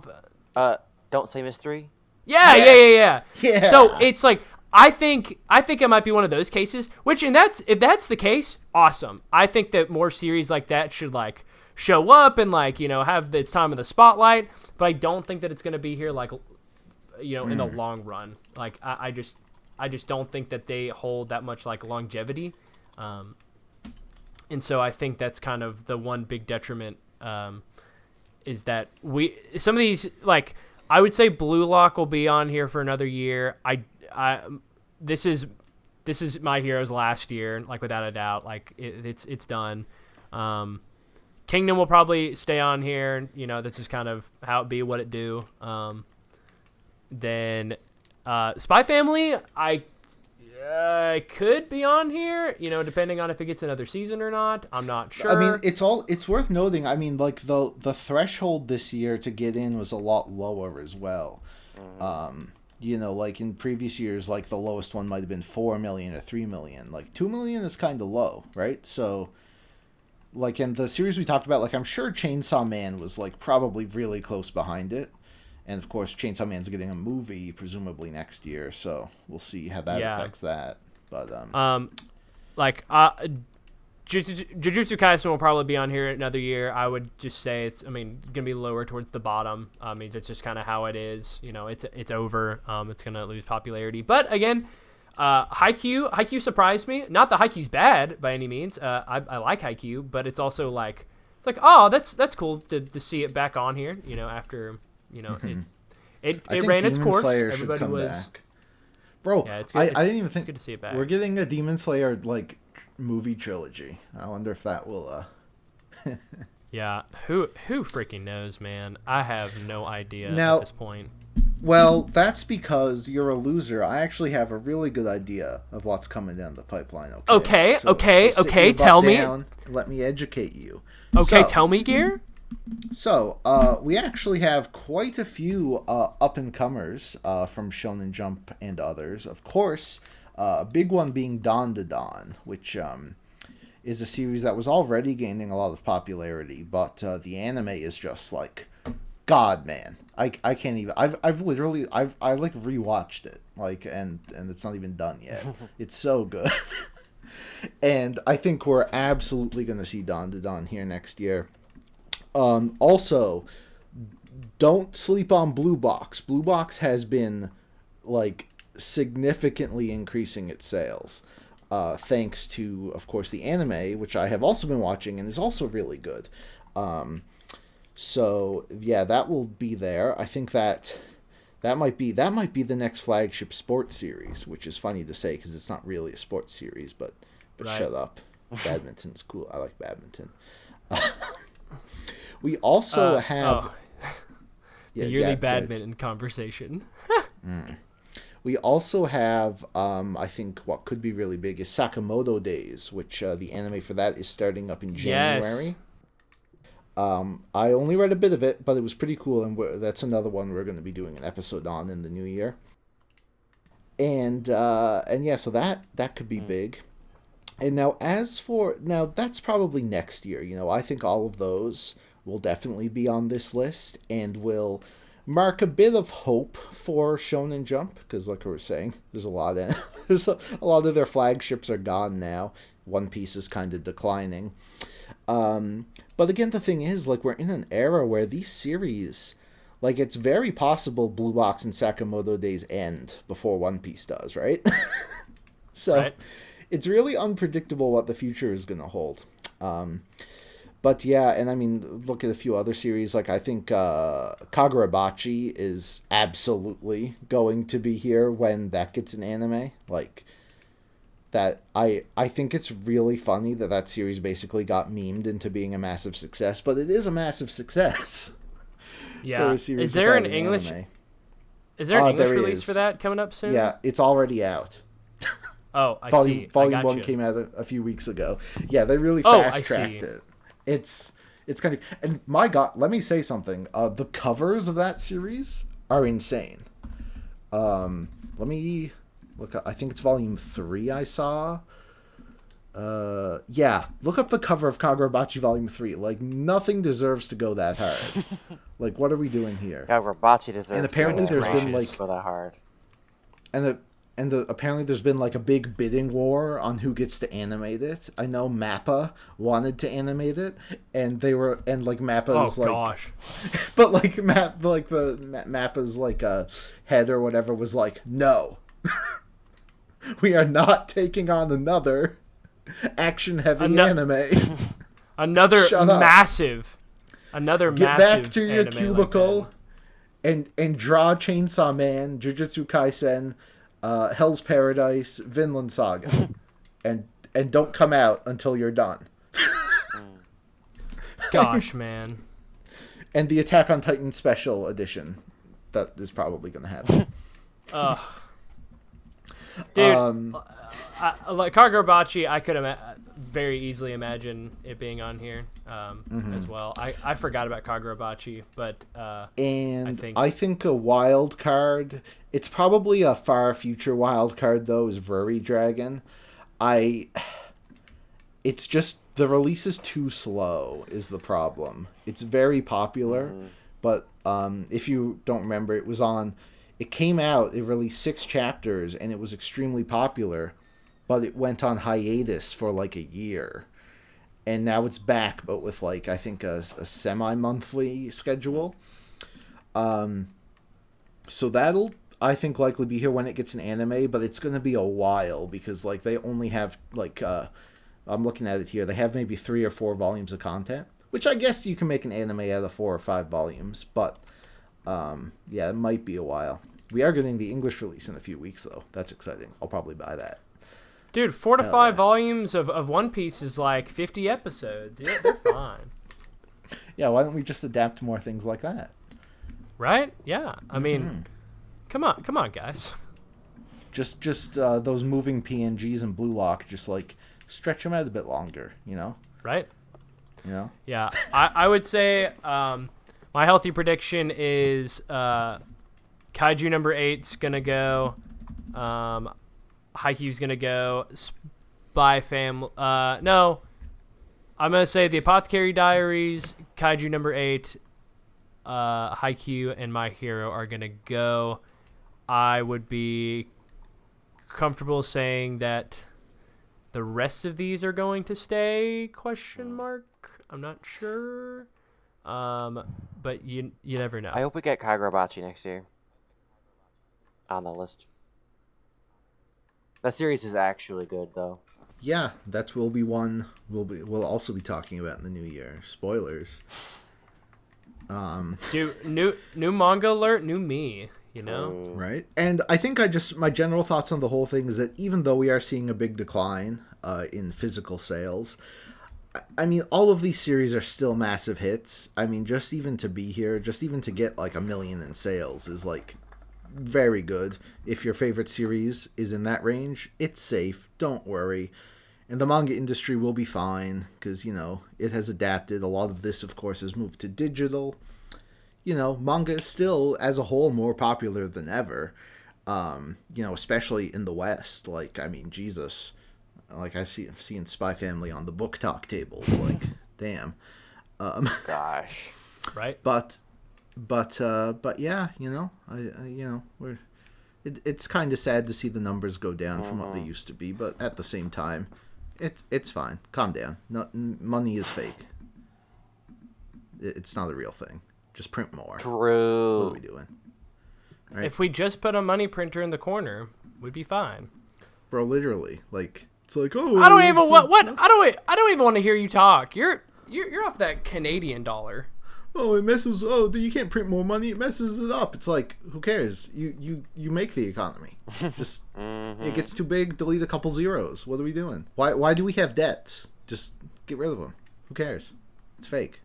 off. Don't Say Mystery. Yeah. So it's like I think it might be one of those cases. Which, if that's the case, awesome. I think that more series like that should like show up and like have its time in the spotlight. But I don't think that it's going to be here like in the long run. Like I just don't think that they hold that much like longevity. And so I think that's kind of the one big detriment. Is that some of these, like, I would say Blue Lock will be on here for another year. This is My Hero's last year, like, without a doubt. Like, it's done. Kingdom will probably stay on here. This is kind of how it be, what it do. Then Spy Family, I could be on here, depending on if it gets another season or not. I'm not sure. I mean, it's worth noting. I mean, like the threshold this year to get in was a lot lower as well. Like in previous years, like the lowest one might have been 4 million or 3 million. Like 2 million is kind of low, right? So, like in the series we talked about, like I'm sure Chainsaw Man was like probably really close behind it. And, of course, Chainsaw Man's getting a movie, presumably next year, so we'll see how that affects that. But, Jujutsu Kaisen will probably be on here another year. I would just say it's, going to be lower towards the bottom. That's just kind of how it is. It's over. It's going to lose popularity. But, again, Haikyuu surprised me. Not that Haikyuu's bad, by any means. I like Haikyuu, but it's also like, oh, that's cool to see it back on here, after... it ran its course. Slayer Everybody was back. Bro, yeah, it's good. I didn't even think it's good to see it back. We're getting a Demon Slayer like movie trilogy. I wonder if that will Yeah, who freaking knows, man? I have no idea now, at this point. Well, that's because you're a loser. I actually have a really good idea of what's coming down the pipeline. Okay. So Tell me. Let me educate you. Okay, tell me, Gear. So, we actually have quite a few up-and-comers from Shonen Jump and others. Of course, a big one being Dawn to Dawn, which is a series that was already gaining a lot of popularity, but the anime is just like, God, man. I can't even... I've literally... I like, rewatched it, like, and it's not even done yet. It's so good. And I think we're absolutely going to see Dawn to Dawn here next year. Also, don't sleep on Blue Box. Blue Box has been, like, significantly increasing its sales, thanks to, of course, the anime, which I have also been watching and is also really good. So yeah, that will be there. I think that might be the next flagship sports series, which is funny to say because it's not really a sports series, but right. Shut up. Badminton's cool. I like badminton. We also have the yearly badminton conversation. We also have, I think, what could be really big is Sakamoto Days, which the anime for that is starting up in January. Yes. I only read a bit of it, but it was pretty cool, and that's another one we're going to be doing an episode on in the new year. And yeah, so that could be big. And now that's probably next year. I think all of those will definitely be on this list and will mark a bit of hope for Shonen Jump, because like I was saying, there's a lot of their flagships are gone now. One Piece is kind of declining. But again, the thing is, like, we're in an era where these series, like, it's very possible Blue Box and Sakamoto Days end before One Piece does, right? So right. It's really unpredictable what the future is going to hold. But yeah, and I mean, look at a few other series. Like, I think Kagurabachi is absolutely going to be here when that gets an anime. Like, that I think it's really funny that series basically got memed into being a massive success, but it is a massive success. Yeah. Is there an English? Anime. Is there an English release for that coming up soon? Yeah, it's already out. Oh, I see. Volume 1 came out a few weeks ago. Yeah, they really fast-tracked it. It's kind of... And my God, let me say something. The covers of that series are insane. Let me... Look, I think it's volume 3 I saw. Yeah, look up the cover of Kagurabachi volume 3. Like, nothing deserves to go that hard. Like, what are we doing here? Kagurabachi deserves and apparently there's been, like... go that hard. And apparently there's been like a big bidding war on who gets to animate it. I know Mappa wanted to animate it, and Mappa's gosh. but Mappa's head or whatever was like, no, we are not taking on another action-heavy anime. Another massive Get back to your anime cubicle and draw Chainsaw Man, Jujutsu Kaisen, Hell's Paradise, Vinland Saga, and don't come out until you're done. Gosh, man. And the Attack on Titan special edition, that is probably going to happen. Dude, like Kagurabachi, I could very easily imagine it being on here as well. I forgot about Kagurabachi, but I think a wild card. It's probably a far future wild card though. Is Vuri Dragon. It's just the release is too slow. Is the problem? It's very popular, but if you don't remember, it came out. It released 6 chapters, and it was extremely popular. But it went on hiatus for like a year, and now it's back, but with I think a semi-monthly schedule. So that'll, I think, likely be here when it gets an anime, but it's gonna be a while because they only have I'm looking at it here. They have maybe 3 or 4 volumes of content, which I guess you can make an anime out of 4 or 5 volumes. But yeah, it might be a while. We are getting the English release in a few weeks though. That's exciting. I'll probably buy that. Dude, 4 to 5 volumes of One Piece is 50 episodes. Yeah, they're fine. Yeah, why don't we just adapt more things like that? Right? Yeah. I mean, come on, guys. Just those moving PNGs and Blue Lock, just stretch them out a bit longer, Right? Yeah. I would say my healthy prediction is Kaiju number 8's gonna go. Haikyuu's gonna go. Spy Family. No, I'm gonna say the Apothecary Diaries, Kaiju number 8, Haikyuu, and My Hero are gonna go. I would be comfortable saying that the rest of these are going to stay? ? I'm not sure. But you never know. I hope we get Kagurabachi next year on the list. That series is actually good, though. Yeah, that will be one we'll also be talking about in the new year. Spoilers. Dude, new manga alert, new me, Right? And I think my general thoughts on the whole thing is that even though we are seeing a big decline in physical sales, I mean, all of these series are still massive hits. I mean, just even to be here, just even to get 1 million in sales is very good. If your favorite series is in that range, it's safe. Don't worry. And the manga industry will be fine because, it has adapted. A lot of this, of course, has moved to digital. Manga is still, as a whole, more popular than ever. Especially in the West. Jesus. I'm seeing Spy Family on the book talk tables. Damn. Gosh. Right? But yeah, it's kind of sad to see the numbers go down from what they used to be, but at the same time, it's fine. Calm down. No, money is fake. It's not a real thing. Just print more. True. What are we doing? Right? If we just put a money printer in the corner, we'd be fine. Bro, literally, it's I don't even I don't even want to hear you talk. You're off that Canadian dollar. Oh, it messes. Oh, you can't print more money. It messes it up. It's who cares? You make the economy. Just it gets too big. Delete a couple zeros. What are we doing? Why do we have debts? Just get rid of them. Who cares? It's fake.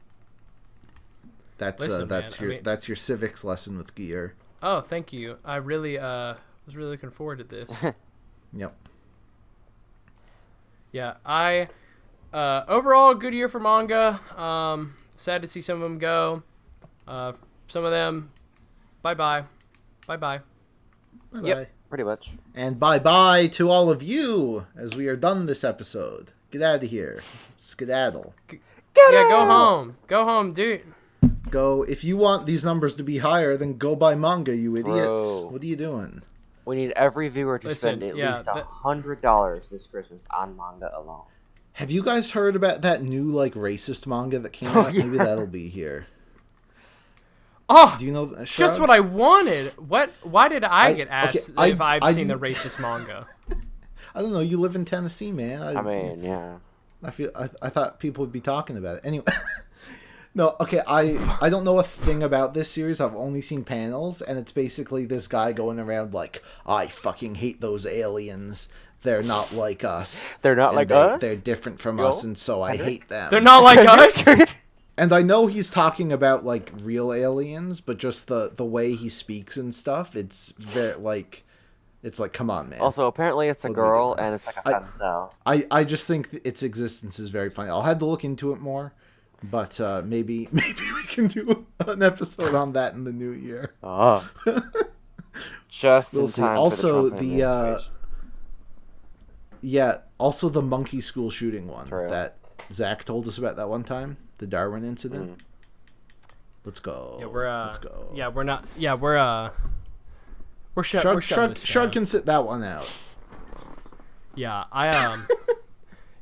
That's your civics lesson with Gear. Oh, thank you. I really was really looking forward to this. Yep. Yeah, overall good year for manga. Sad to see some of them go. Some of them, bye-bye. Bye-bye. Yep, pretty much. And bye-bye to all of you as we are done this episode. Get out of here. Skedaddle. Go home. Go home, dude. Go. If you want these numbers to be higher, then go buy manga, you idiots. Bro. What are you doing? We need every viewer to Listen, spend at yeah, least $100 this Christmas on manga alone. Have you guys heard about that new like racist manga that came Oh, out? yeah. Maybe that'll be here. Oh, Do you know? just Shroud? what I wanted. What? Why did I get asked okay, if I've I seen the do- racist manga? I don't know. You live in Tennessee, man. I mean, yeah. I thought people would be talking about it anyway. No, okay. I don't know a thing about this series. I've only seen panels, and it's basically this guy going around like, I fucking hate those aliens. They're not like us. They're not and like us? They're different from Yo, us, and so I hate them. They're not like us. And I know he's talking about like real aliens, but just the way he speaks and stuff, it's very like, it's like, come on, man. Also, apparently it's a What do we girl, do? and it's like a femcel. I just think its existence is very funny. I'll have to look into it more, but maybe we can do an episode on that in the new year. Oh. Just We'll in see. time Also, for the Trump administration. also the monkey school shooting one True. that Zach told us about that one time, the Darwin incident. Let's go. Yeah, we're Let's go. Yeah, we're not. Yeah, we're Shrug shutting can sit that one out. Yeah,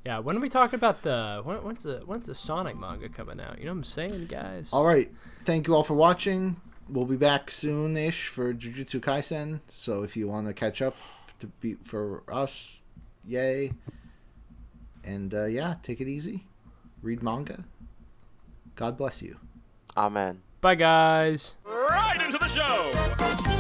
yeah. When are we talking about when's the Sonic manga coming out? You know what I'm saying, guys? All right. Thank you all for watching. We'll be back soon-ish for Jujutsu Kaisen. So if you want to catch up to be for us, yay. And yeah, take it easy. Read manga. God bless you. Amen. Bye, guys. Right into the show.